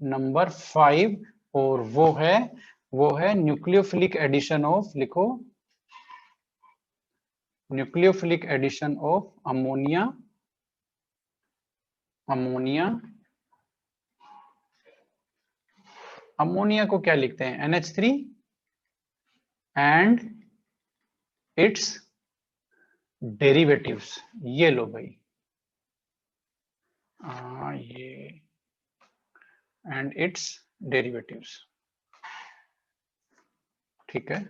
Number 5, और वो है न्यूक्लियोफिलिक एडिशन ऑफ, लिखो, nucleophilic addition of ammonia, ammonia को क्या लिखते हैं, NH3 एंड इट्स डेरिवेटिव्स। ये लो भाई, ये एंड इट्स डेरिवेटिव्स, ठीक है।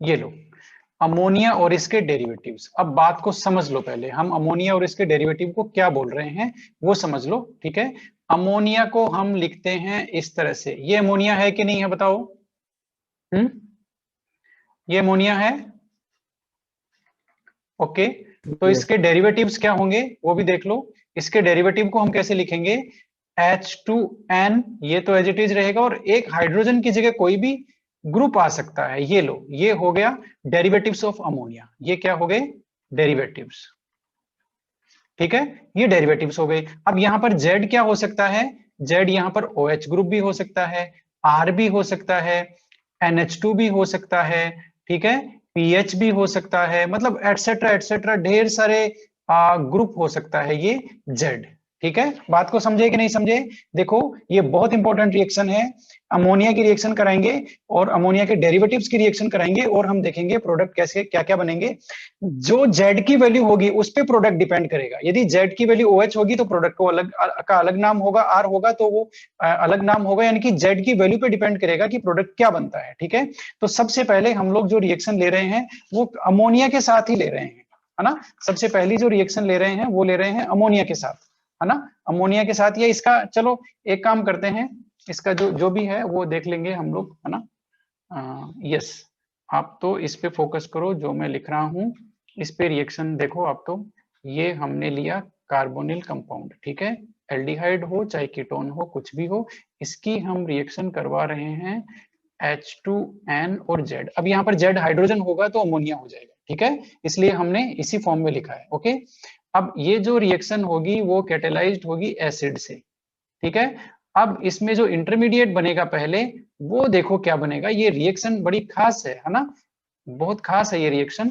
ये लो, अमोनिया और इसके डेरिवेटिव्स। अब बात को समझ लो, पहले हम अमोनिया और इसके डेरिवेटिव को क्या बोल रहे हैं वो समझ लो, ठीक है। अमोनिया को हम लिखते हैं इस तरह से, ये अमोनिया है कि नहीं है बताओ? ये अमोनिया है, ओके। तो इसके डेरिवेटिव्स क्या होंगे वो भी देख लो। इसके डेरिवेटिव को हम कैसे लिखेंगे, H2N, ये तो एज इट इज रहेगा, और एक हाइड्रोजन की जगह कोई भी ग्रुप आ सकता है। ये लो, ये हो गया डेरिवेटिव्स ऑफ अमोनिया। ये क्या हो गए, डेरिवेटिव्स, ठीक है। ये डेरिवेटिव्स हो गए। अब यहां पर Z क्या हो सकता है, Z यहां पर OH ग्रुप भी हो सकता है, R भी हो सकता है, NH2 भी हो सकता है, ठीक है, PH भी हो सकता है, मतलब एटसेट्रा एटसेट्रा ढेर सारे ग्रुप हो सकता है ये Z, ठीक है। बात को समझे कि नहीं समझे? देखो ये बहुत इंपॉर्टेंट रिएक्शन है। अमोनिया की रिएक्शन कराएंगे और अमोनिया के डेरिवेटिव्स की रिएक्शन कराएंगे, और हम देखेंगे प्रोडक्ट कैसे क्या क्या बनेंगे। जो Z की वैल्यू होगी उस पे प्रोडक्ट डिपेंड करेगा। यदि Z की वैल्यू OH होगी तो प्रोडक्ट को अलग नाम होगा, R होगा तो वो अलग नाम होगा, यानी कि Z की वैल्यू पे डिपेंड करेगा कि प्रोडक्ट क्या बनता है, ठीक है। तो सबसे पहले हम लोग जो रिएक्शन ले रहे हैं वो अमोनिया के साथ ही ले रहे हैं, है ना। सबसे पहली जो रिएक्शन ले रहे हैं वो ले रहे हैं अमोनिया के साथ, है ना, अमोनिया के साथ। या इसका चलो एक काम करते हैं, इसका जो जो भी है वो देख लेंगे हम लोग, है ना। यस, आप तो इस पे फोकस करो जो मैं लिख रहा हूं, इस पे रिएक्शन देखो आप। तो ये हमने लिया कार्बोनिल कंपाउंड, ठीक है, एल्डिहाइड हो चाहे कीटोन हो कुछ भी हो, इसकी हम रिएक्शन करवा रहे हैं H2N और Z। अब यहाँ पर Z हाइड्रोजन होगा तो अमोनिया हो जाएगा, ठीक है, इसलिए हमने इसी फॉर्म में लिखा है, ओके। अब ये जो रिएक्शन होगी वो कैटेलाइज्ड होगी एसिड से, ठीक है। अब इसमें जो इंटरमीडिएट बनेगा पहले, वो देखो क्या बनेगा। ये रिएक्शन बड़ी खास है ना, बहुत खास है ये रिएक्शन।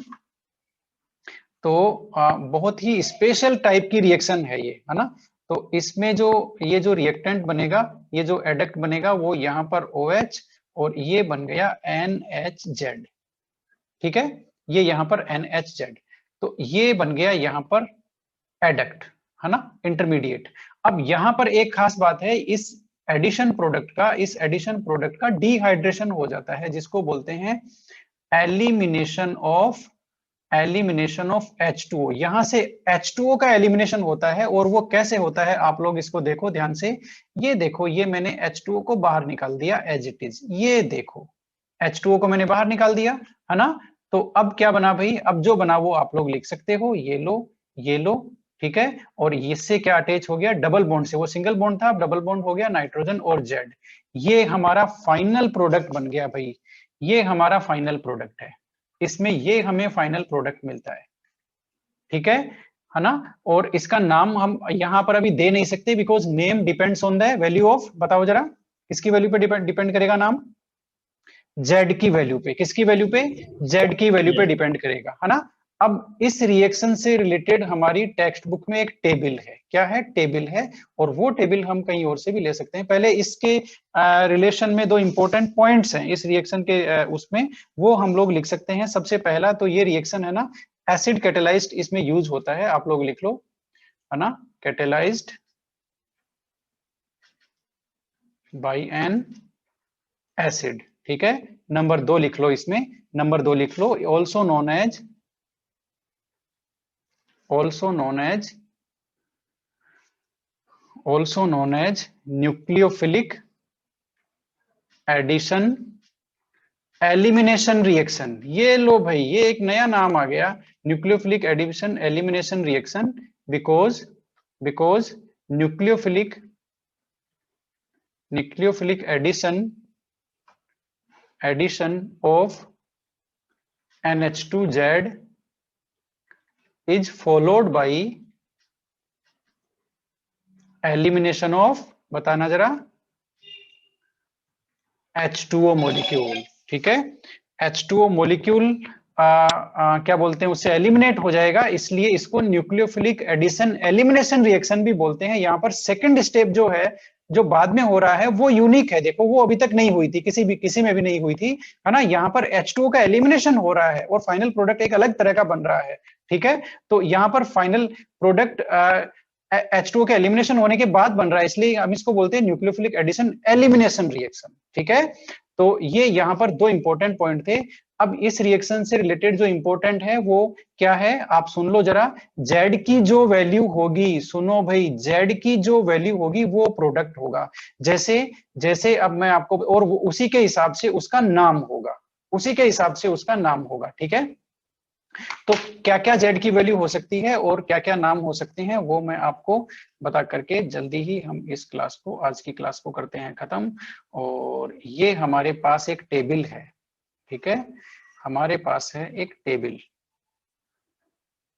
तो बहुत ही स्पेशल टाइप की रिएक्शन है ये, है ना। तो इसमें जो ये जो रिएक्टेंट बनेगा, ये जो एडक्ट बनेगा वो यहाँ पर OH, और ये बन गया NHZ, ठीक है, ये यहाँ पर NHZ। तो ये बन गया यहाँ पर एडक्ट, है ना, इंटरमीडिएट। अब यहां पर एक खास बात है, इस एडिशन प्रोडक्ट का डिहाइड्रेशन हो जाता है, जिसको बोलते हैं एलिमिनेशन ऑफ H2O। यहां से H2O का एलिमिनेशन होता है, और वो कैसे होता है आप लोग इसको देखो ध्यान से। ये देखो, ये मैंने H2O को बाहर निकाल दिया एज इट इज, ये देखो H2O को मैंने बाहर निकाल दिया, है ना। तो अब क्या बना भाई, अब जो बना वो आप लोग लिख सकते हो, ये लो, ये लो, ठीक है। और इससे क्या अटैच हो गया, डबल बॉन्ड से, वो सिंगल बॉन्ड था अब डबल बॉन्ड हो गया, नाइट्रोजन और Z। ये हमारा फाइनल प्रोडक्ट बन गया भाई, ये हमारा फाइनल प्रोडक्ट है, इसमें ये हमें फाइनल प्रोडक्ट मिलता है, ठीक है ना। और इसका नाम हम यहाँ पर अभी दे नहीं सकते, because name depends on the value of, बताओ जरा किसकी वैल्यू पे डिपेंड करेगा नाम, Z की वैल्यू पे। किसकी वैल्यू पे, Z की वैल्यू पे डिपेंड करेगा, है ना। अब इस रिएक्शन से रिलेटेड हमारी टेक्स्ट बुक में एक टेबल है, क्या है, टेबल है, और वो टेबल हम कहीं और से भी ले सकते हैं। पहले इसके रिलेशन में दो इंपॉर्टेंट पॉइंट्स हैं इस रिएक्शन के, उसमें वो हम लोग लिख सकते हैं। सबसे पहला तो ये रिएक्शन है ना, एसिड कैटेलाइज्ड इसमें यूज होता है, आप लोग लिख लो, है ना, कैटेलाइज्ड बाय एन एसिड, ठीक है। नंबर 2 लिख लो इसमें, नंबर 2 लिख लो, also known as nucleophilic addition elimination reaction. ये लो भाई, ये एक नया नाम आ गया, nucleophilic addition elimination reaction, because nucleophilic addition of NH2Z is followed by elimination of बताना जरा। H2O मॉलिक्यूल, ठीक है। H2O मॉलिक्यूल क्या बोलते हैं, उससे एलिमिनेट हो जाएगा, इसलिए इसको न्यूक्लियोफिलिक एडिशन एलिमिनेशन रिएक्शन भी बोलते हैं। यहाँ पर सेकंड स्टेप जो है, जो बाद में हो रहा है, वो यूनिक है। देखो वो अभी तक नहीं हुई थी, किसी में भी नहीं हुई थी, है ना। यहाँ पर H2O का एलिमिनेशन हो रहा है और फाइनल प्रोडक्ट एक अलग तरह का बन रहा है, ठीक है। तो यहाँ पर फाइनल प्रोडक्ट H2O के एलिमिनेशन होने के बाद बन रहा है, इसलिए हम इसको बोलते हैं न्यूक्लियोफिलिक एडिशन एलिमिनेशन रिएक्शन, ठीक है। तो ये यहाँ पर दो इंपॉर्टेंट पॉइंट थे। अब इस रिएक्शन से रिलेटेड जो इंपॉर्टेंट है वो क्या है, आप सुन लो जरा। Z की जो वैल्यू होगी, सुनो भाई, Z की जो वैल्यू होगी वो प्रोडक्ट होगा। जैसे जैसे अब मैं आपको, और उसी के हिसाब से उसका नाम होगा, उसी के हिसाब से उसका नाम होगा, ठीक है। तो क्या क्या Z की वैल्यू हो सकती है और क्या क्या नाम हो सकते हैं, वो मैं आपको बता करके जल्दी ही हम इस क्लास को, आज की क्लास को करते हैं खत्म। और ये हमारे पास एक टेबल है, ठीक है, हमारे पास है एक टेबल,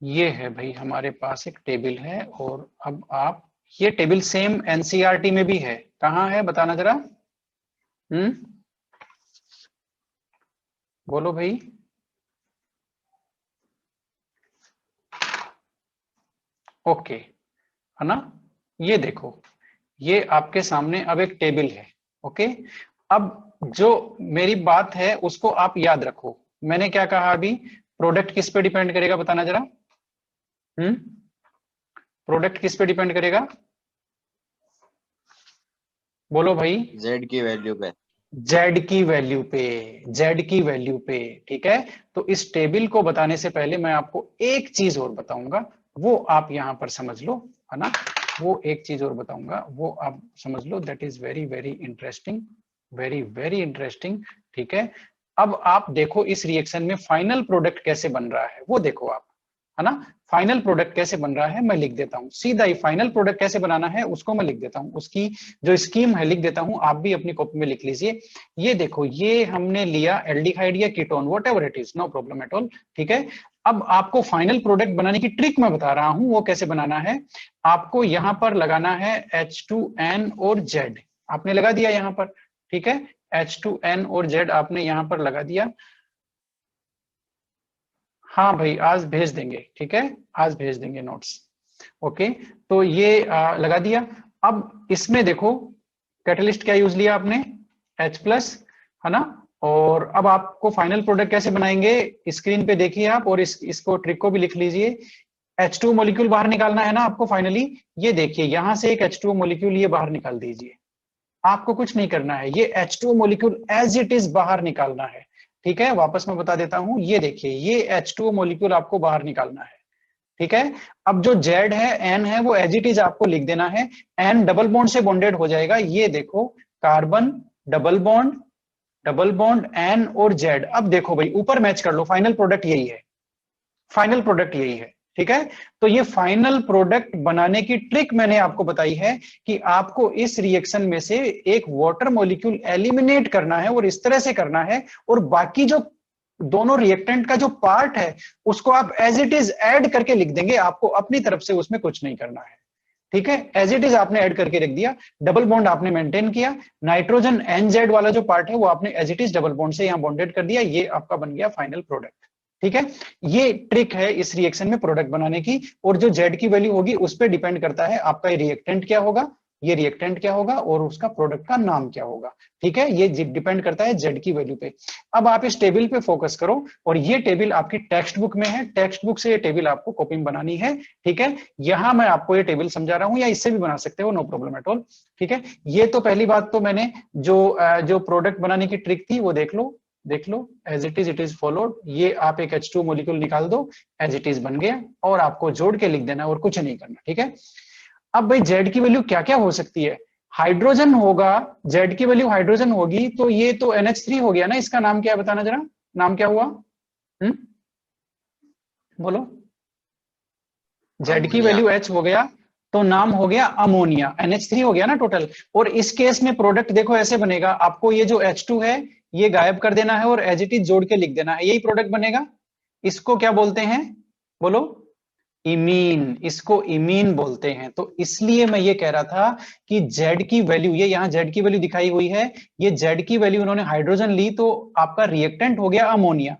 ये है भाई हमारे पास एक टेबल है। और अब आप, ये टेबल सेम एनसीईआरटी में भी है, कहाँ है बताना जरा। बोलो भाई। ओके, है ना। ये देखो, ये आपके सामने अब एक टेबल है, ओके। अब जो मेरी बात है उसको आप याद रखो। मैंने क्या कहा अभी, प्रोडक्ट किस पे डिपेंड करेगा बताना जरा। प्रोडक्ट किस पे डिपेंड करेगा, बोलो भाई। Z की वैल्यू पे। Z की वैल्यू पे, Z की वैल्यू पे, ठीक है। तो इस टेबल को बताने से पहले मैं आपको एक चीज और बताऊंगा, वो आप यहां पर समझ लो, है ना। वो एक चीज और बताऊंगा, वो आप समझ लो, that is very very interesting, very very interesting, ठीक है। अब आप देखो इस रिएक्शन में फाइनल प्रोडक्ट कैसे बन रहा है, वो देखो आप, है ना। फाइनल प्रोडक्ट कैसे बन रहा है मैं लिख देता हूं सीधा ही, फाइनल प्रोडक्ट कैसे बनाना है उसको मैं लिख देता हूं, उसकी जो स्कीम है लिख देता हूं, आप भी अपनी कॉपी में लिख लीजिए। ये देखो, ये हमने लिया एल्डिहाइड या ketone, whatever it is, no problem at all, ठीक है। अब आपको फाइनल प्रोडक्ट बनाने की ट्रिक मैं बता रहा हूं, वो कैसे बनाना है। आपको यहां पर लगाना है H2N और Z, आपने लगा दिया यहां पर, ठीक है। H2N और Z आपने यहां पर लगा दिया। हाँ भाई आज भेज देंगे, ठीक है, आज भेज देंगे नोट्स, ओके। तो ये लगा दिया। अब इसमें देखो कैटलिस्ट क्या यूज लिया आपने, H+, है ना। और अब आपको फाइनल प्रोडक्ट कैसे बनाएंगे, स्क्रीन पे देखिए आप, और इसको ट्रिक को भी लिख लीजिए। H2 मॉलिक्यूल बाहर निकालना है ना आपको फाइनली, ये देखिए यहां से एक H2 मॉलिक्यूल ये बाहर निकाल दीजिए, आपको कुछ नहीं करना है, ये H2 molecule as it is बाहर निकालना है, ठीक है। वापस मैं बता देता हूं, ये देखिए ये H2 मॉलिक्यूल आपको बाहर निकालना है, ठीक है। अब जो Z है, N है, वो एज इट इज आपको लिख देना है। N डबल बॉन्ड से बॉन्डेड हो जाएगा, ये देखो कार्बन डबल बॉन्ड N और Z। अब देखो भाई ऊपर मैच कर लो, फाइनल प्रोडक्ट यही है, फाइनल प्रोडक्ट यही है, ठीक है। तो ये फाइनल प्रोडक्ट बनाने की ट्रिक मैंने आपको बताई है कि आपको इस रिएक्शन में से एक वाटर मॉलिक्यूल एलिमिनेट करना है और इस तरह से करना है, और बाकी जो दोनों रिएक्टेंट का जो पार्ट है उसको आप एज इट इज ऐड करके लिख देंगे, आपको अपनी तरफ से उसमें कुछ नहीं करना है, ठीक है। एज इट इज आपने ऐड करके रख दिया, डबल बॉन्ड आपने मेंटेन किया, नाइट्रोजन NZ वाला जो पार्ट है वो आपने as it is double bond से यहां बॉन्डेड कर दिया, ये आपका बन गया फाइनल प्रोडक्ट, ठीक है। ये ट्रिक है इस रिएक्शन में प्रोडक्ट बनाने की, और जो Z की वैल्यू होगी उस पर डिपेंड करता है आपका ये रिएक्टेंट क्या होगा, ये रिएक्टेंट क्या होगा और उसका प्रोडक्ट का नाम क्या होगा, ठीक है। ये डिपेंड करता है Z की वैल्यू पे। अब आप इस टेबल पे फोकस करो, और ये टेबल आपकी टेक्स्ट बुक में है, टेक्स्ट बुक से ये टेबल आपको कॉपी में बनानी है, ठीक है। यहां मैं आपको ये टेबल समझा रहा हूं, या इससे भी बना सकते हो, नो प्रॉब्लम एट ऑल, ठीक है। ये तो पहली बात, तो मैंने जो प्रोडक्ट बनाने की ट्रिक थी वो देख लो, एज इट इज फॉलोड। ये आप एक H2 मॉलिक्यूल निकाल दो, एज इट इज बन गया, और आपको जोड़ के लिख देना और कुछ नहीं करना, ठीक है। अब भाई Z की वैल्यू क्या क्या हो सकती है, हाइड्रोजन होगा, Z की वैल्यू हाइड्रोजन होगी, तो ये तो NH3 हो गया ना, इसका नाम क्या है बताना जरा, नाम क्या हुआ, बोलो। Z की वैल्यू H हो गया तो नाम हो गया अमोनिया, NH3 हो गया ना टोटल। और इस केस में प्रोडक्ट देखो ऐसे बनेगा, आपको ये जो H2 है ये गायब कर देना है और एज इट इज जोड़ के लिख देना है, यही प्रोडक्ट बनेगा। इसको क्या बोलते हैं, बोलो। इमीन, इसको इमीन बोलते हैं। तो इसलिए मैं ये कह रहा था कि जेड की वैल्यू, ये यहाँ जेड की वैल्यू दिखाई हुई है, ये जेड की वैल्यू उन्होंने हाइड्रोजन ली तो आपका रिएक्टेंट हो गया अमोनिया,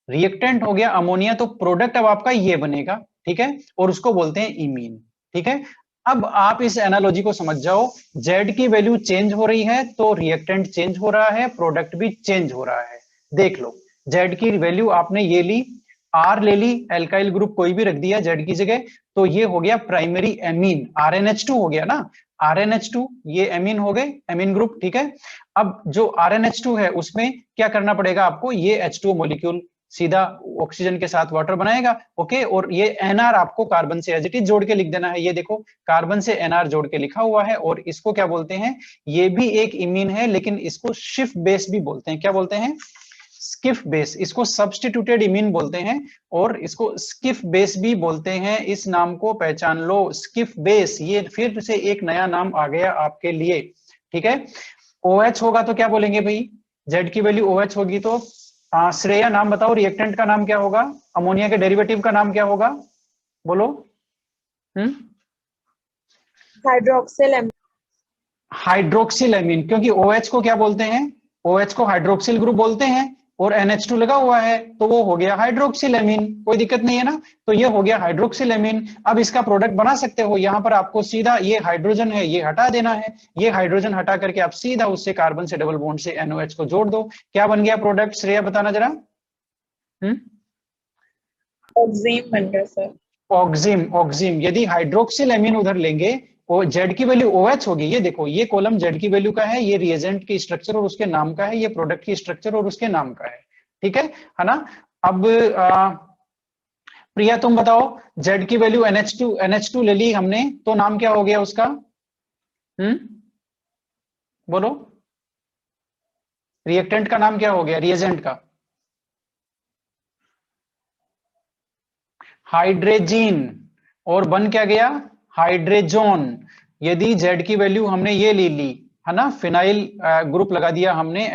रिएक्टेंट हो गया अमोनिया, तो प्रोडक्ट अब आपका ये बनेगा, ठीक है, और उसको बोलते हैं इमीन, ठीक है। अब आप इस एनालॉजी को समझ जाओ, जेड की वैल्यू चेंज हो रही है तो रिएक्टेंट चेंज हो रहा है, प्रोडक्ट भी चेंज हो रहा है। देख लो, जेड की वैल्यू आपने ये ली, आर ले ली, एल्काइल ग्रुप कोई भी रख दिया जेड की जगह, तो ये हो गया प्राइमरी एमीन, RnH2 हो गया ना, RnH2, ये एमीन हो गए, एमीन ग्रुप, ठीक है। अब जो RnH2 है उसमें क्या करना पड़ेगा आपको, ये H2O मॉलिक्यूल सीधा ऑक्सीजन के साथ वाटर बनाएगा, ओके, और ये NR आपको कार्बन से एज इट इज जोड़ के लिख देना है, ये देखो कार्बन से NR जोड़ के लिखा हुआ है, और इसको क्या बोलते हैं, ये भी एक इमीन है, लेकिन इसको शिफ्ट बेस भी बोलते हैं, क्या बोलते हैं, स्किफ बेस, इसको सब्स्टिट्यूटेड इमीन बोलते हैं, और इसको स्किफ बेस भी बोलते हैं, इस नाम को पहचान लो, स्किफ बेस, ये फिर से एक नया नाम आ गया आपके लिए, ठीक है। OH होगा तो क्या बोलेंगे भाई, जेड की वैल्यू OH होगी तो श्रेया नाम बताओ, रिएक्टेंट का नाम क्या होगा, अमोनिया के डेरिवेटिव का नाम क्या होगा, बोलो। हाइड्रोक्सिल हाइड्रोक्सिल एमीन, क्योंकि OH को क्या बोलते हैं, OH को हाइड्रोक्सिल ग्रुप बोलते हैं, और NH2 लगा हुआ है तो वो हो गया हाइड्रोक्सिल एमीन, कोई दिक्कत नहीं है ना, तो ये हो गया हाइड्रोक्सिल एमीन। अब इसका प्रोडक्ट बना सकते हो, यहां पर आपको सीधा ये हाइड्रोजन है ये हटा देना है, ये हाइड्रोजन हटा करके आप सीधा उससे कार्बन से डबल बॉन्ड से NOH को जोड़ दो, क्या बन गया प्रोडक्ट, श्रेया बताना जरा। ऑक्सीम बन गया सर। ऑक्सिम, ऑक्सिम, यदि हाइड्रोक्सिल एमीन उधर लेंगे, और जेड की वैल्यू OH होगी, ये देखो ये कॉलम जेड की वैल्यू का है, ये रिएजेंट की स्ट्रक्चर और उसके नाम का है, ये प्रोडक्ट की स्ट्रक्चर और उसके नाम का है, ठीक है ना। अब प्रिया तुम बताओ, जेड की वैल्यू NH2 ले ली हमने, तो नाम क्या हो गया उसका, बोलो, रिएक्टेंट का नाम क्या हो गया, रिएजेंट का, हाइड्रेजीन, और बन क्या गया, हाइड्रेजोन। यदि जेड की वैल्यू हमने ये ले ली है ना, फिनाइल ग्रुप लगा दिया हमने,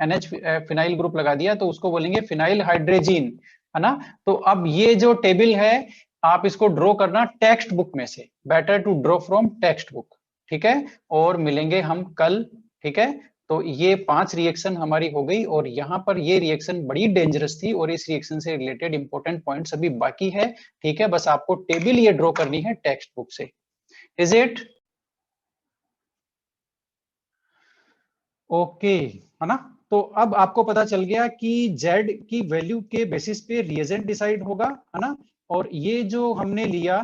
NH फिनाइल ग्रुप लगा दिया, तो उसको बोलेंगे फिनाइल हाइड्रेजीन, है ना। तो अब ये जो टेबल है आप इसको ड्रॉ करना टेक्स्ट बुक में से, better to draw from textbook, ठीक है, और मिलेंगे हम कल, ठीक है। तो ये 5 रिएक्शन हमारी हो गई, और यहाँ पर ये रिएक्शन बड़ी डेंजरस थी, और इस रिएक्शन से रिलेटेड इंपॉर्टेंट पॉइंट्स अभी बाकी है, ठीक है, बस आपको टेबल ये ड्रॉ करनी है टेक्स्ट बुक से, इज इट ओके, है ना। तो अब आपको पता चल गया कि जेड की वैल्यू के बेसिस पे रिएजेंट डिसाइड होगा, है ना, और ये जो हमने लिया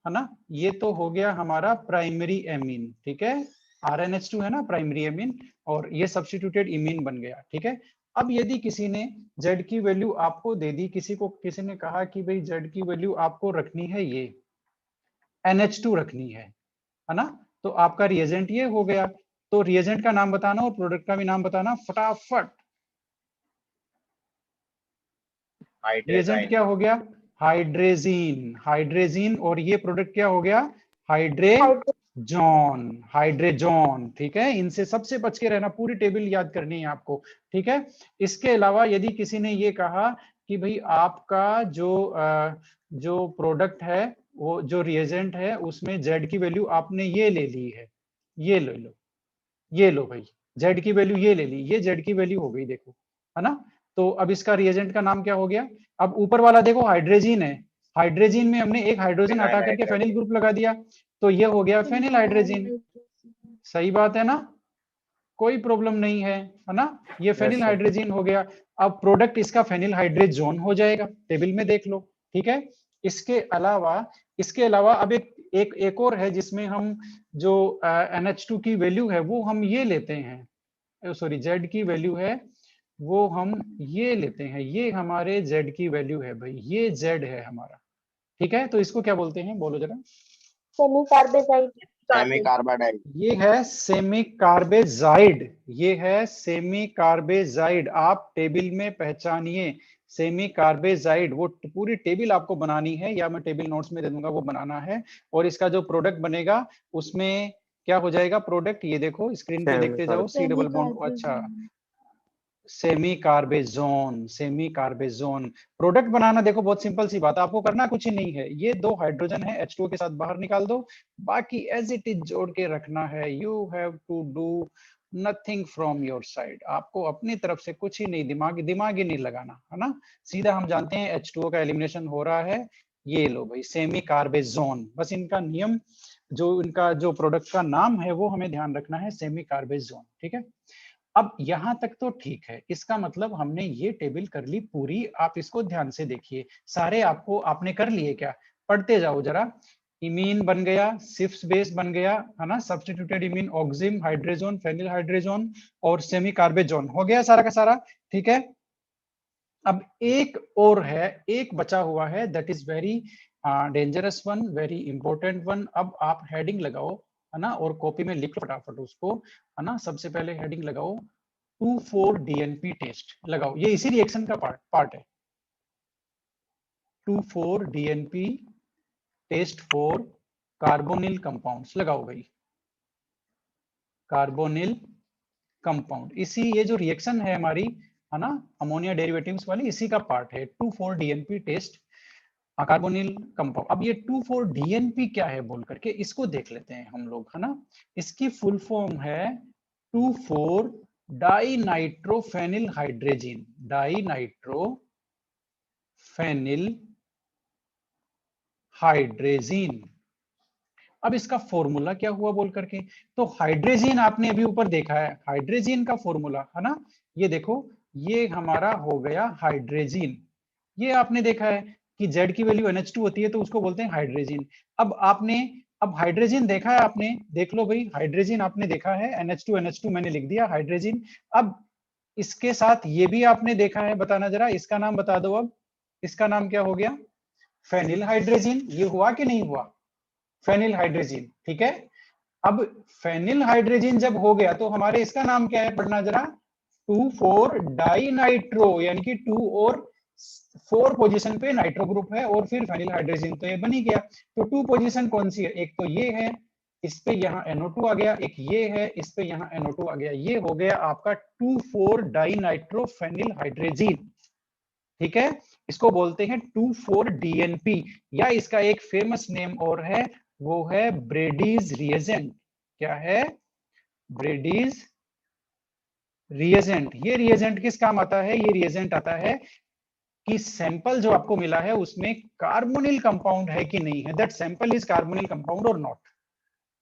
है ना, ये तो हो गया हमारा प्राइमरी एमीन, ठीक है, RnH2 है ना प्राइमरी एमीन, और ये सब्स्टिट्यूटेड इमीन बन गया, ठीक है। अब यदि किसी ने जेड की वैल्यू आपको दे दी, किसी ने कहा कि भाई जेड की वैल्यू आपको रखनी है ये NH2 रखनी है ना, तो आपका रिएजेंट ये हो गया, तो रिएजेंट का नाम बताना और प्रोडक्ट का भी नाम बताना फटाफट। रिएजेंट क्या हो गया, हाइड्रेजीन, हाइड्रेजीन, और ये प्रोडक्ट क्या हो गया, हाइड्रेजोन, हाइड्रेजोन, ठीक है। इनसे सबसे बच के रहना, पूरी टेबल याद करनी है आपको, ठीक है। इसके अलावा यदि किसी ने ये कहा कि भाई आपका जो प्रोडक्ट है, वो जो रिएजेंट है उसमें जेड की वैल्यू आपने ये ले ली है, ये ले लो, ये लो भाई, जेड की वैल्यू ये ले ली, ये जेड की वैल्यू हो गई, देखो, है ना। तो अब इसका रिएजेंट का नाम क्या हो गया, अब ऊपर वाला देखो हाइड्रेजीन है, हाइड्रेजीन में हमने एक हाइड्रोजन हटा करके फेनिल ग्रुप लगा दिया, तो ये हो गया फेनिल हाइड्रेजीन, सही बात है ना, कोई प्रॉब्लम नहीं है ना, ये फेनिल हाइड्रोजन हो गया। अब प्रोडक्ट इसका फेनिल हाइड्रेजोन हो जाएगा, टेबल में देख लो, ठीक है। इसके अलावा अब एक और है जिसमें हम जो NH2 की वैल्यू है वो हम ये लेते हैं, सॉरी जेड की वैल्यू है वो हम ये लेते हैं, ये हमारे जेड की वैल्यू है भाई, ये जेड है हमारा, ठीक है। तो इसको क्या बोलते हैं, बोलो जरा, सेमी कार्बेजाइड, ये है सेमी कार्बेजाइड, ये है सेमी कार्बेजाइड, आप टेबल में पहचानिए सेमी कार्बेजाइड, वो पूरी टेबल आपको बनानी है, या मैं टेबल नोट्स में दे दूंगा, वो बनाना है, और इसका जो प्रोडक्ट बनेगा उसमें क्या हो जाएगा प्रोडक्ट, ये देखो स्क्रीन पे देखते जाओ, C डबल बॉन्ड, अच्छा semi carbazone. Semi carbazone product बनाना देखो बहुत सिंपल सी बात है, आपको करना कुछ ही नहीं है, ये दो हाइड्रोजन है H2O के साथ बाहर निकाल दो, बाकी एज इट इज जोड़ के रखना है। You have to do nothing from your side, आपको अपनी तरफ से कुछ ही नहीं, दिमाग ही नहीं लगाना है ना, सीधा हम जानते हैं H2O का एलिमिनेशन हो रहा है। ये लो भाई सेमी कार्बेजोन, बस इनका नियम, जो इनका जो प्रोडक्ट का नाम है वो हमें ध्यान रखना है, सेमी कार्बेजोन। ठीक है, अब यहां तक तो ठीक है, इसका मतलब हमने ये टेबल कर ली पूरी। आप इसको ध्यान से देखिए, सारे आपने कर लिए क्या, पढ़ते जाओ जरा। इमीन बन गया, सिफ्स बेस बन गया है ना, substituted imine, oxime, hydrazine, phenyl hydrazine और सेमी कार्बेजोन, हो गया सारा का सारा। ठीक है, अब एक और है, एक बचा हुआ है, that is very dangerous one, very important one. अब आप हेडिंग लगाओ है ना, और कॉपी में लिख लो फटाफट उसको है ना। सबसे पहले हेडिंग लगाओ 2,4-DNP टेस्ट लगाओ, ये इसी रिएक्शन का पार्ट है। 2,4-DNP test for carbonyl compounds लगाओ भाई, कार्बोनिल कंपाउंड, इसी ये जो रिएक्शन है हमारी है ना, अमोनिया डेरिवेटिव्स वाली, इसी का पार्ट है 2,4-DNP टेस्ट कार्बोनिल कंपाउंड। अब ये 2,4-DNP क्या है बोल करके इसको देख लेते हैं हम लोग है ना। इसकी फुल फॉर्म है 2,4-डाइनाइट्रोफेनिल हाइड्रोजीन, डाइनाइट्रोफेनिल हाइड्रोजीन। अब इसका फॉर्मूला क्या हुआ बोल करके, तो हाइड्रोजीन आपने अभी ऊपर देखा है, हाइड्रोजीन का फॉर्मूला है ना, ये देखो, ये हमारा हो गया हाइड्रोजीन। ये आपने देखा है कि Z की वैल्यू NH2 होती है तो उसको बोलते हैं हाइड्रोजीन। अब हाइड्रोजीन देखा है आपने, देख लो भाई, हाइड्रोजीन आपने देखा है, NH2 मैंने लिख दिया हाइड्रोजीन। अब इसके साथ ये भी आपने देखा है, बताना जरा, इसका नाम बता दो। अब इसका नाम क्या हो गया, फेनिल हाइड्रोजीन। ये हुआ कि नहीं हुआ, फेनिल हाइड्रोजीन। ठीक है, अब फेनिल हाइड्रोजीन जब हो गया तो हमारे इसका नाम क्या है, पढ़ना जरा, 2,4-डाइनाइट्रो, यानी कि 2 और 4 पोजीशन पे नाइट्रो ग्रुप है और फिर फेनिल हाइड्रोजीन, तो ये बन ही गया। तो 2 पोजीशन कौन सी है, एक तो ये है, इस पे यहाँ NO2 आ गया, एक ये है, इस पे यहाँ NO2 आ गया, ये हो गया आपका 2,4-डाइनाइट्रो फेनिल हाइड्रोजीन। ठीक है, इसको बोलते हैं 2,4-DNP, या इसका एक फेमस नेम और है, वो है ब्रेडीज रिएजेंट। क्या है, ब्रेडीज रिएजेंट। ये रिएजेंट किस काम आता है, ये रिएजेंट आता है कि सैंपल जो आपको मिला है उसमें कार्बोनिल कंपाउंड है कि नहीं है, that sample is carbonyl compound और नॉट।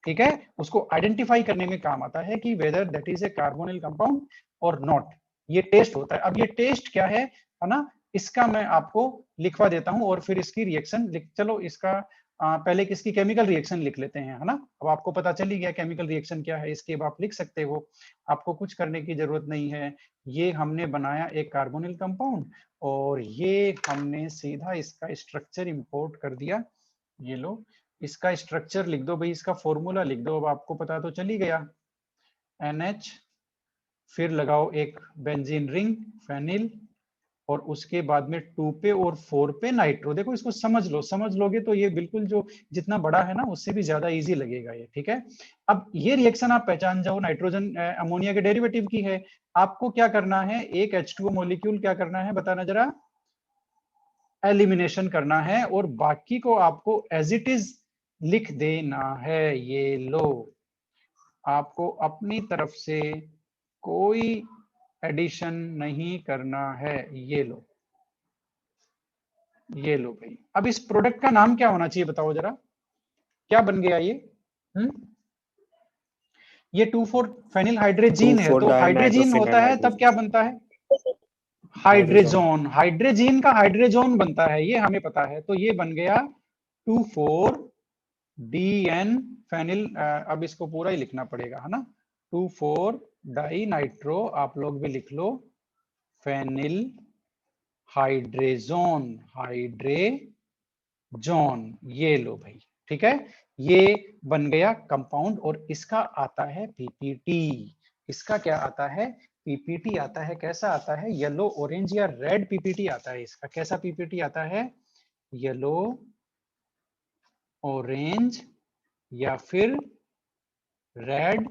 ठीक है, उसको आइडेंटिफाई करने में काम आता है कि whether that is a carbonyl compound और नॉट, ये टेस्ट होता है। अब ये टेस्ट क्या है ना, इसका मैं आपको लिखवा देता हूं और फिर इसकी रिएक्शन चलो इसका पहले किसकी केमिकल रिएक्शन लिख लेते हैं है ना। अब आपको पता चल ही गया केमिकल रिएक्शन क्या है, इसके अब आप लिख सकते हो, आपको कुछ करने की जरूरत नहीं है। ये हमने बनाया एक कार्बोनिल कंपाउंड और ये हमने सीधा इसका स्ट्रक्चर इंपोर्ट कर दिया, ये लो, इसका स्ट्रक्चर लिख दो भाई, इसका फॉर्मूला लिख दो, अब आपको पता तो चल ही गया, NH, फिर लगाओ एक बेंजीन रिंग, फेनिल, और उसके बाद में 2 पे और 4 पे नाइट्रो। देखो इसको समझ लो, समझ लोगे तो ये बिल्कुल जो जितना बड़ा है ना उससे भी ज्यादा इजी लगेगा ये। ठीक है, अब ये रिएक्शन आप पहचान जाओ, नाइट्रोजन अमोनिया के डेरिवेटिव की है। आपको क्या करना है, एक H2O मॉलिक्यूल क्या करना है बताना जरा, एलिमिनेशन करना है और बाकी को आपको एज इट इज लिख देना है। ये लो, आपको अपनी तरफ से कोई एडिशन नहीं करना है, ये लो, ये लो भाई। अब इस प्रोडक्ट का नाम क्या होना चाहिए बताओ जरा, क्या बन गया ये, ये 2,4 फेनिल हाइड्रोजीन है, तो हाइड्रोजीन होता है तब क्या बनता है, हाइड्रोजोन, हाइड्रोजीन का हाइड्रोजोन बनता है, ये हमें पता है, तो ये बन गया 2,4-DN फेनिल। अब इसको पूरा ही लिखना पड़ेगा है ना, 2,4-डाइनाइट्रो, आप लोग भी लिख लो, फेनिल हाइड्रोजोन, हाइड्रोजोन, ये लो भाई। ठीक है, ये बन गया कंपाउंड और इसका आता है पीपीटी। इसका क्या आता है, पीपीटी आता है, कैसा आता है, येलो ऑरेंज या रेड पीपीटी आता है इसका। कैसा पीपीटी आता है, येलो ऑरेंज या फिर रेड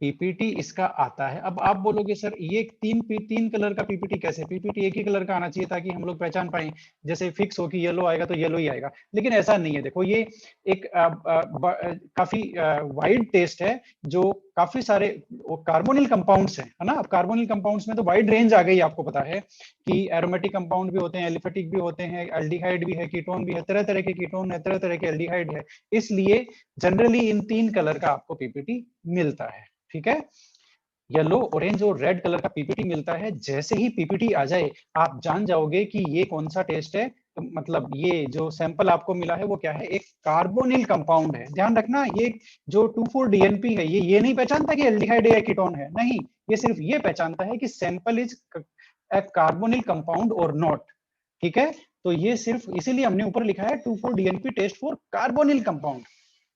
पीपीटी इसका आता है। अब आप बोलोगे सर ये तीन कलर का पीपीटी कैसे? पीपीटी एक ही कलर का आना चाहिए ताकि हम लोग पहचान पाए, जैसे फिक्स हो कि येलो आएगा तो येलो ही आएगा, लेकिन ऐसा नहीं है। देखो ये एक काफी वाइड टेस्ट है, जो काफी सारे कार्बोनिल कंपाउंड्स है ना। अब कार्बोनिल कंपाउंड्स में तो वाइड रेंज आ गई, आपको पता है कि एरोमेटिक कंपाउंड भी होते हैं, एलिफेटिक भी होते हैं, एल्डिहाइड भी है, कीटोन भी है, तरह तरह के कीटोन है, तरह तरह के एल्डिहाइड है, इसलिए जनरली इन 3 कलर का आपको पीपीटी मिलता है। ठीक है, येलो, ऑरेंज और रेड कलर का पीपीटी मिलता है। जैसे ही पीपीटी आ जाए आप जान जाओगे कि ये कौन सा टेस्ट है, तो मतलब ये जो सैंपल आपको मिला है वो क्या है, एक कार्बोनिल कंपाउंड है। ध्यान रखना, ये जो 2,4-DNP है ये नहीं पहचानता कि एल्डिहाइड या कीटोन है, नहीं, ये सिर्फ ये पहचानता है कि sample is a carbonyl compound और नॉट। ठीक है, तो ये सिर्फ इसीलिए हमने ऊपर लिखा है 2,4-DNP test for carbonyl compound,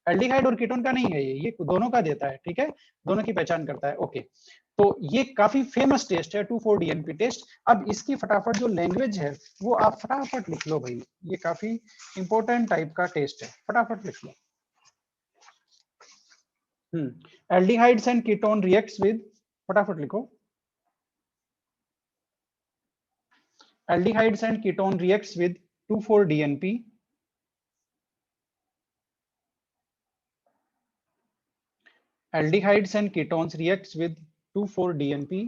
aldehyde और कीटोन का नहीं है, ये दोनों का देता है। ठीक है, दोनों की पहचान करता है। ओके, तो ये काफी फेमस टेस्ट है 2,4-DNP टेस्ट। अब इसकी फटाफट जो लैंग्वेज है वो आप फटाफट लिख लो भाई, ये काफी इंपॉर्टेंट टाइप का टेस्ट है, फटाफट लिख लो। Aldehydes and ketone reacts with, फटाफट लिखो, aldehydes and ketone reacts with 2,4-DNP. Aldehydes and ketones reacts with 2,4-DNP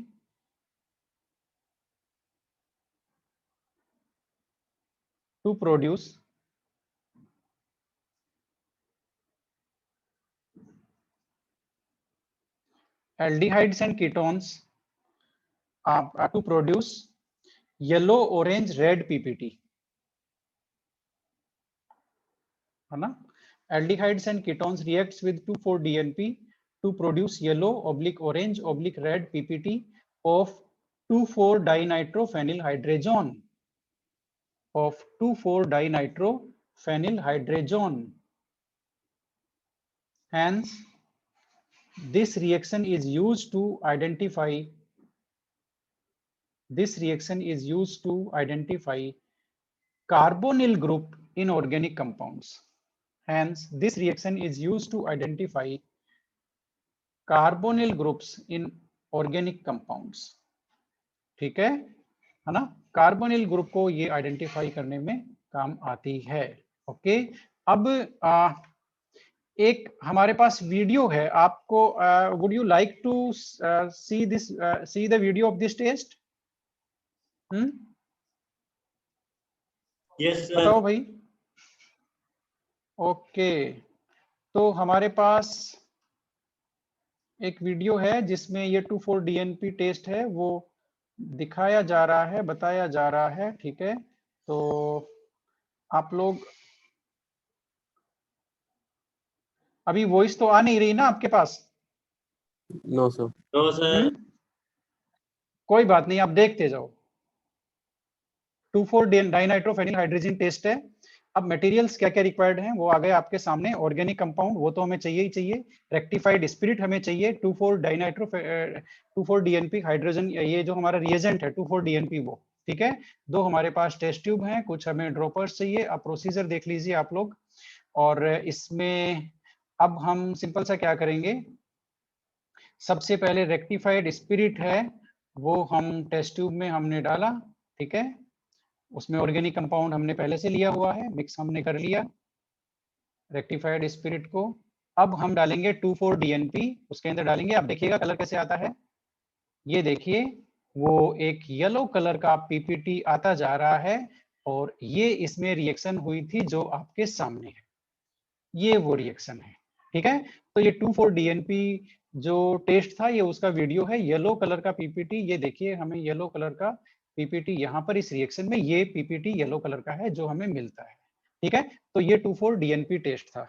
to produce aldehydes and ketones to produce yellow, orange, red PPT, है ना। Aldehydes and ketones reacts with 2,4-DNP to produce yellow oblique orange oblique red PPT of 2,4-dinitrophenylhydrazone of 2,4-dinitrophenylhydrazone. Hence, this reaction is used to identify carbonyl group in organic compounds. Hence, this reaction is used to identify carbonyl groups in organic compounds. ठीक है ना, carbonyl group को ये identify करने में काम आती है। ओके, अब एक हमारे पास वीडियो है, आपको would you like to see the video of this test? Yes sir. बताओ भाई। ओके, तो हमारे पास एक वीडियो है जिसमें ये 2,4-DNP टेस्ट है वो दिखाया जा रहा है, बताया जा रहा है। ठीक है, तो आप लोग, अभी वॉइस तो आ नहीं रही ना आपके पास? No sir. No sir. कोई बात नहीं, आप देखते जाओ। 2,4-डाइनाइट्रोफेनिलहाइड्रोजन टेस्ट है। अब मटेरियल्स क्या क्या रिक्वायर्ड हैं वो आ गए आपके सामने। ऑर्गेनिक कंपाउंड वो तो हमें चाहिए ही चाहिए, रेक्टिफाइड स्पिरिट हमें चाहिए, 2,4-DNP हाइड्रोजन, ये जो हमारा रिएजेंट है 2,4-DNP वो। ठीक है, 2 हमारे पास टेस्ट ट्यूब हैं, कुछ हमें ड्रॉपर्स चाहिए। अब प्रोसीजर देख लीजिए आप लोग, और इसमें अब हम सिंपल सा क्या करेंगे, सबसे पहले रेक्टिफाइड स्पिरिट है वो हम टेस्ट ट्यूब में हमने डाला। ठीक है, उसमें ऑर्गेनिक कंपाउंड हमने पहले से लिया हुआ है, मिक्स हमने कर लिया रेक्टिफाइड स्पिरिट को। अब हम डालेंगे 2,4-DNP उसके अंदर डालेंगे। आप देखिएगा कलर कैसे आता है, ये देखिए वो एक येलो कलर का पीपीटी आता जा रहा है, और ये इसमें रिएक्शन हुई थी जो आपके सामने है, ये वो रिएक्शन है। ठीक है, तो ये 2,4-DNP जो टेस्ट था ये उसका वीडियो है, येलो कलर का पीपीटी, ये देखिए हमें येलो कलर का पीपीटी यहाँ पर इस रिएक्शन में ये पीपीटी येलो कलर का है जो हमें मिलता है। ठीक है, तो ये 2,4-DNP टेस्ट था।